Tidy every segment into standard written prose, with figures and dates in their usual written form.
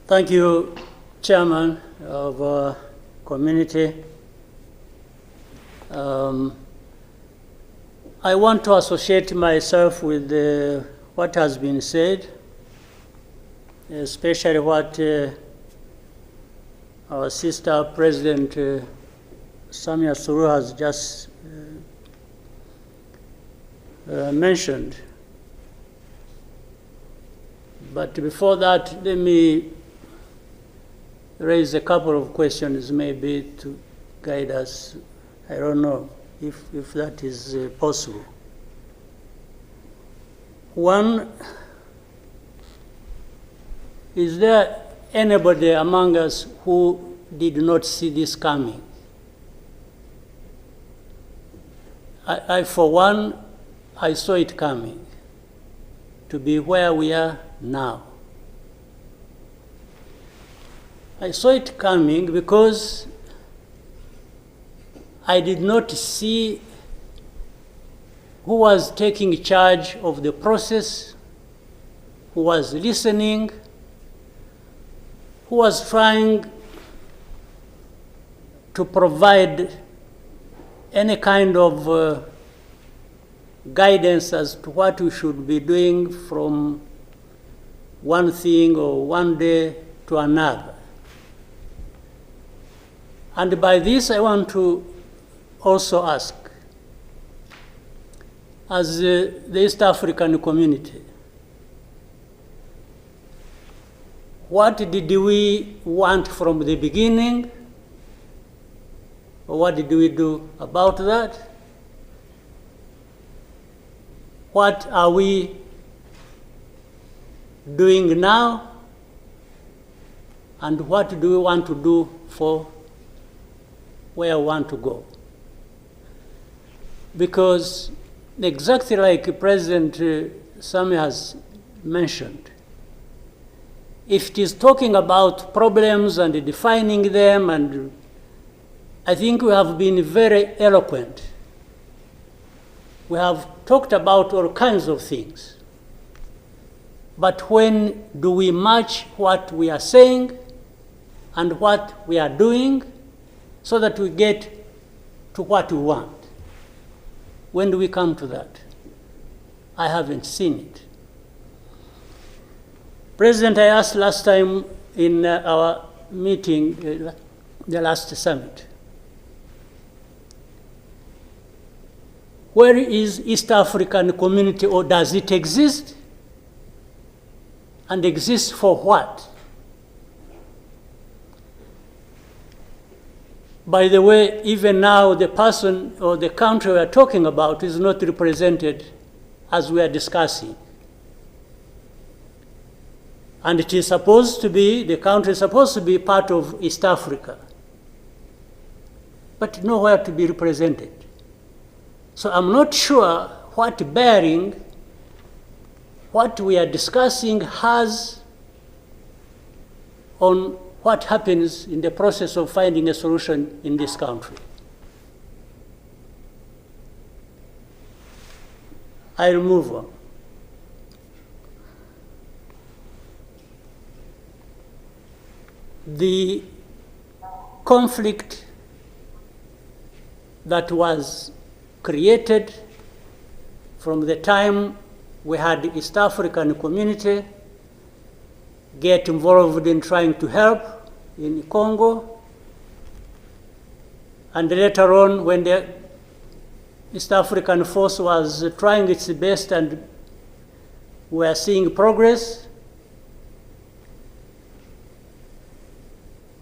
Thank you, Chairman of Community. I want to associate myself with what has been said, especially what our sister President Samia Suluhu has just mentioned. But before that, let me raise a couple of questions maybe to guide us. I don't know if that is possible. One, is there anybody among us who did not see this coming? I for one, I saw it coming to be where we are now. I saw it coming because I did not see who was taking charge of the process, who was listening, who was trying to provide any kind of guidance as to what we should be doing from one thing or one day to another. And by this, I want to also ask, as the East African community, what did we want from the beginning? Or what did we do about that? What are we doing now? And what do we want to do for where we want to go? Because exactly like President Samia has mentioned, if it is talking about problems and defining them, and I think we have been very eloquent. We have talked about all kinds of things. But when do we match what we are saying and what we are doing so that we get to what we want? When do we come to that? I haven't seen it. President, I asked last time in our meeting, the last summit, where is East African community, or does it exist? And exist for what? By the way, even now the person or the country we are talking about is not represented as we are discussing. And it is supposed to be, the country is supposed to be part of East Africa, but nowhere to be represented. So I'm not sure what bearing what we are discussing has on what happens in the process of finding a solution in this country. I'll move on. The conflict that was created from the time we had the East African community get involved in trying to help in Congo, and later on when the East African force was trying its best and we are seeing progress,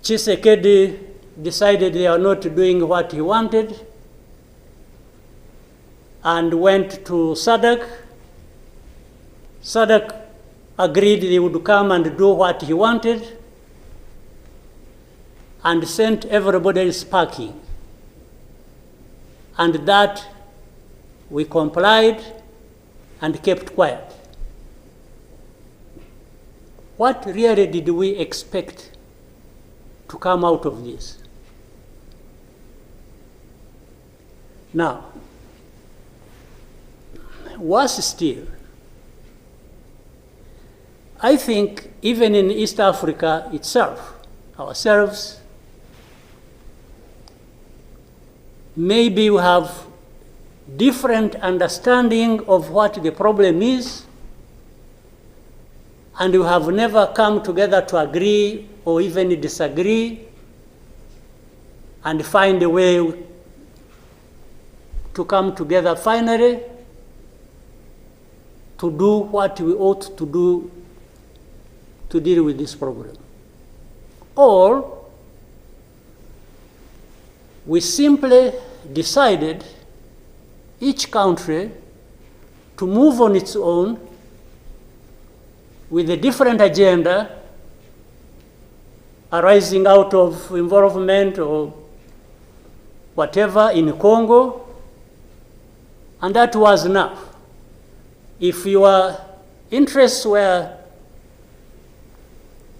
Tshisekedi decided they are not doing what he wanted and went to SADC. SADC agreed they would come and do what he wanted and sent everybody packing. And that we complied and kept quiet. What really did we expect to come out of this? Now, worse still, I think even in East Africa itself, ourselves, maybe we have different understanding of what the problem is, and we have never come together to agree or even disagree and find a way to come together finally to do what we ought to do to deal with this problem. Or we simply decided, each country, to move on its own with a different agenda arising out of involvement or whatever in Congo, and that was enough. If your interests were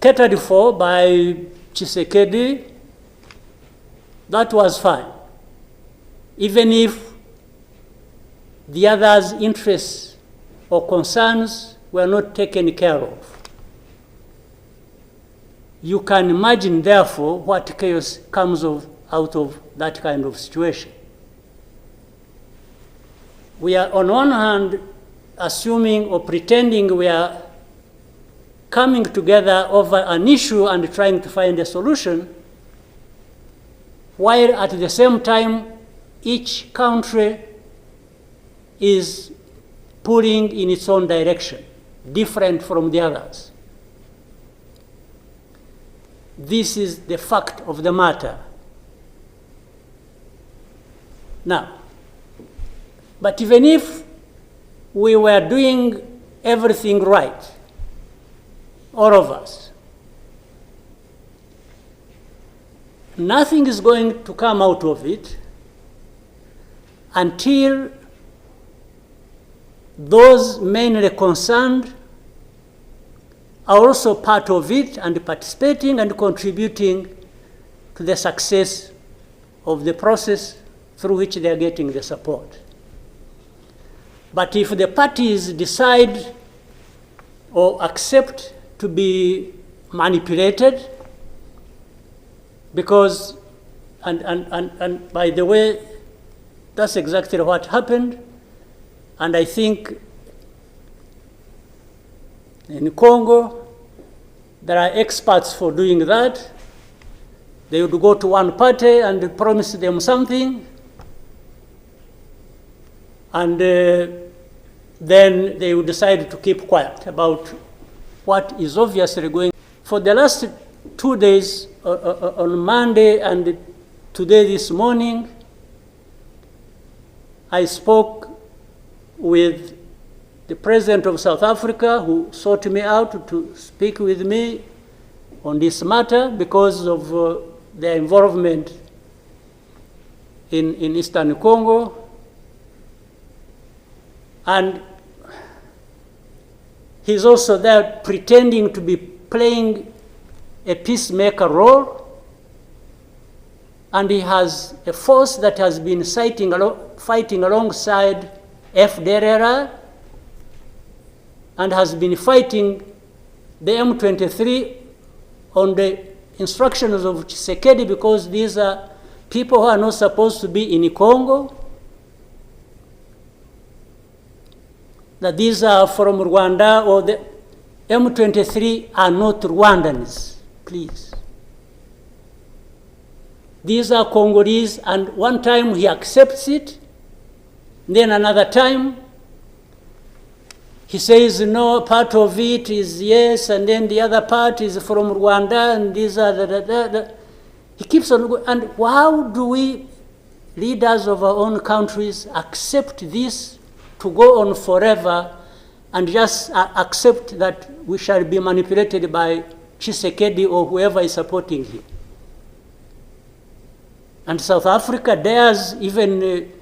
catered for by Tshisekedi, that was fine, even if the others' interests or concerns were not taken care of. You can imagine, therefore, what chaos comes out of that kind of situation. We are, on one hand, assuming or pretending we are coming together over an issue and trying to find a solution, while at the same time, each country is pulling in its own direction, different from the others. This is the fact of the matter. Now, but even if we were doing everything right, all of us, nothing is going to come out of it until those mainly concerned are also part of it and participating and contributing to the success of the process through which they are getting the support. But if the parties decide or accept to be manipulated, because, and by the way, that's exactly what happened, and I think in Congo, there are experts for doing that. They would go to one party and promise them something, and then they would decide to keep quiet about what is obviously going. For the last 2 days, on Monday and today this morning, I spoke with the President of South Africa, who sought me out to speak with me on this matter because of their involvement in Eastern Congo. And he's also there pretending to be playing a peacemaker role, and he has a force that has been fighting alongside FDLR and has been fighting the M23 on the instructions of Tshisekedi, because these are people who are not supposed to be in Congo, that these are from Rwanda, or the M23 are not Rwandans, please. These are Congolese, and one time he accepts it, then another time he says, no, part of it is yes, and then the other part is from Rwanda, and these are He keeps on going. And how do we, leaders of our own countries, accept this to go on forever and just accept that we shall be manipulated by Tshisekedi or whoever is supporting him? And South Africa dares even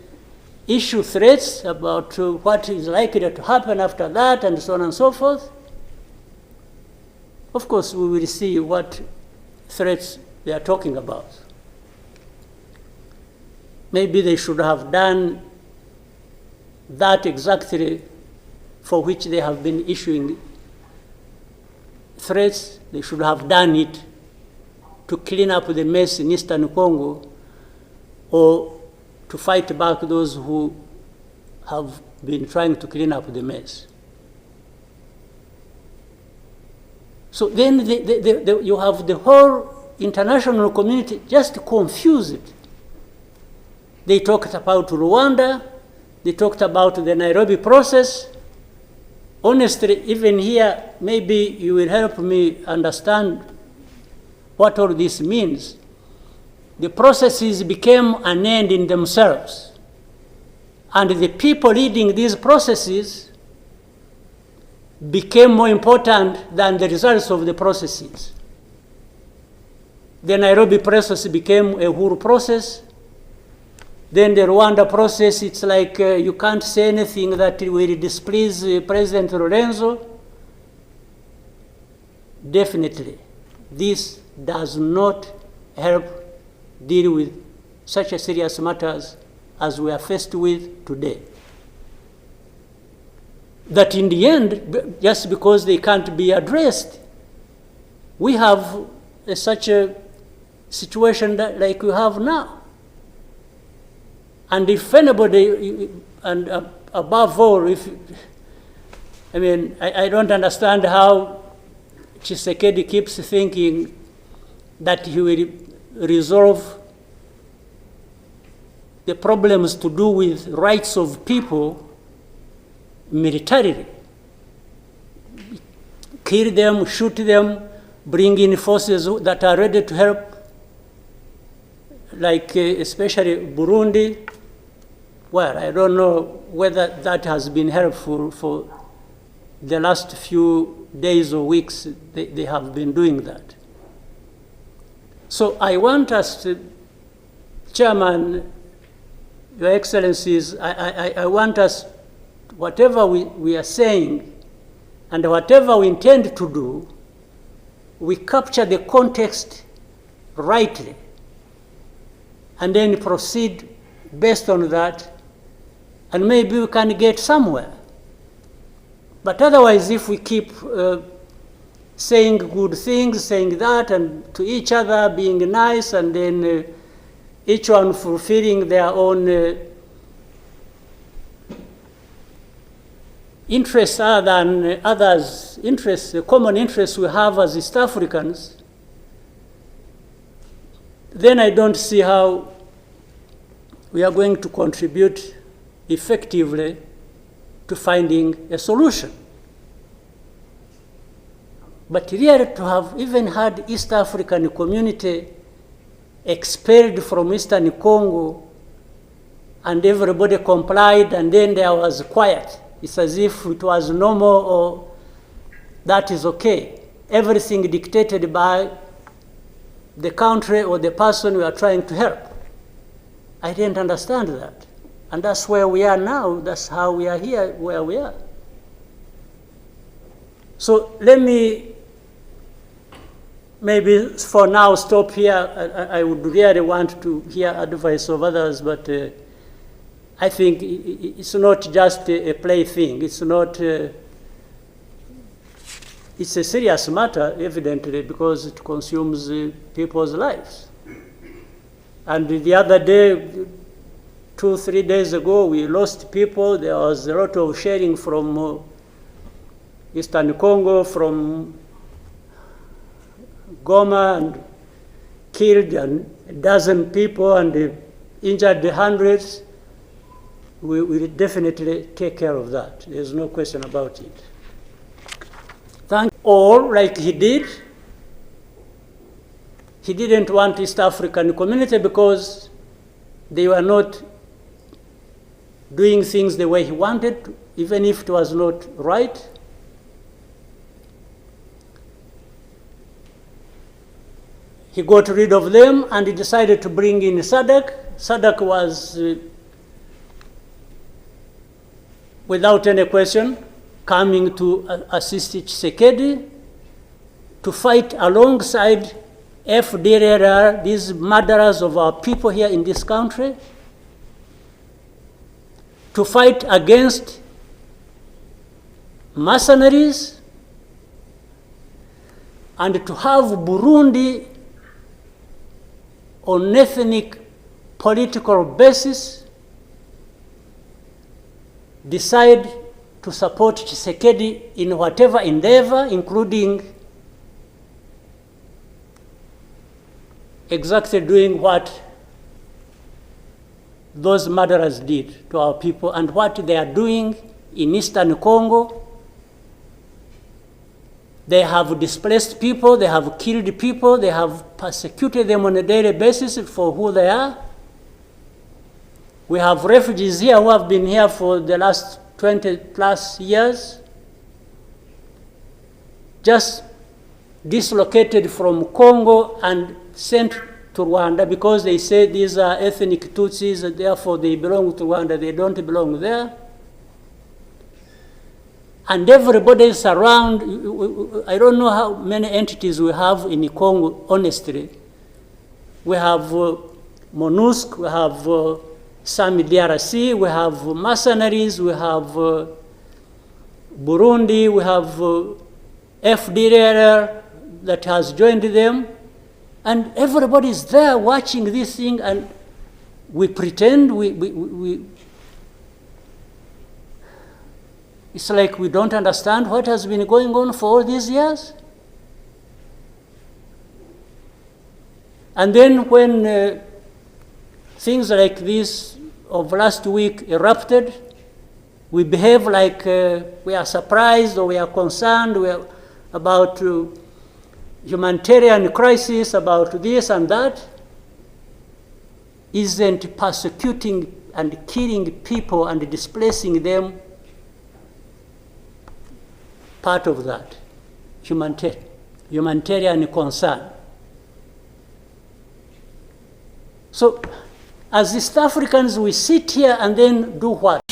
issue threats about what is likely to happen after that, and so on and so forth. Of course, we will see what threats they are talking about. Maybe they should have done that exactly for which they have been issuing threats, they should have done it to clean up the mess in Eastern Congo, or to fight back those who have been trying to clean up the mess. So then you have the whole international community just confused. They talked about Rwanda, they talked about the Nairobi process. Honestly, even here, maybe you will help me understand what all this means. The processes became an end in themselves. And the people leading these processes became more important than the results of the processes. The Nairobi process became a Uhuru process. Then the Rwanda process, it's like you can't say anything that will displease President Lorenzo. Definitely, this does not help deal with such a serious matters as we are faced with today. That in the end, just because they can't be addressed, we have such a situation that, like we have now. And if anybody, and above all, I don't understand how Tshisekedi keeps thinking that he will resolve the problems to do with rights of people militarily. Kill them, shoot them, bring in forces that are ready to help, like especially Burundi. Well, I don't know whether that has been helpful for the last few days or weeks. They have been doing that. So I want us to, Chairman, Your Excellencies, I want us, whatever we are saying and whatever we intend to do, we capture the context rightly and then proceed based on that, and maybe we can get somewhere. But otherwise, if we keep saying good things, saying that, and to each other being nice, and then each one fulfilling their own interests other than others' interests, the common interests we have as East Africans, then I don't see how we are going to contribute effectively to finding a solution. But really, to have even had East African community expelled from Eastern Congo and everybody complied and then there was quiet, it's as if it was normal or that is okay. Everything dictated by the country or the person we are trying to help. I didn't understand that. And that's where we are now. That's how we are here, where we are. So let me maybe for now stop here. I would really want to hear advice of others, but I think it's not just a play thing. It's not, it's a serious matter, evidently, because it consumes people's lives. And the other day, 2-3 days ago, we lost people. There was a lot of sharing from Eastern Congo, from Goma, and killed a dozen people and injured hundreds. We will definitely take care of that. There's no question about it. Thank all, like he did. He didn't want East African community because they were not doing things the way he wanted, even if it was not right. He got rid of them and he decided to bring in SADC. SADC was, without any question, coming to assist Tshisekedi to fight alongside FDLR, these murderers of our people here in this country, to fight against mercenaries, and to have Burundi on ethnic political basis decide to support Tshisekedi in whatever endeavor, including exactly doing what those murderers did to our people and what they are doing in Eastern Congo. They have displaced people, they have killed people, they have persecuted them on a daily basis for who they are. We have refugees here who have been here for the last 20 plus years, just dislocated from Congo and sent to Rwanda because they say these are ethnic Tutsis and therefore they belong to Rwanda, they don't belong there. And everybody is around. I don't know how many entities we have in Congo, honestly. We have MONUSC, we have SAMI DRC, we have mercenaries, we have Burundi, we have FDLR that has joined them. And everybody is there watching this thing, and we pretend it's like we don't understand what has been going on for all these years. And then when things like this of last week erupted, we behave like we are surprised or we are concerned about humanitarian crisis, about this and that. Isn't persecuting and killing people and displacing them part of that humanitarian concern? So as East Africans, we sit here and then do what?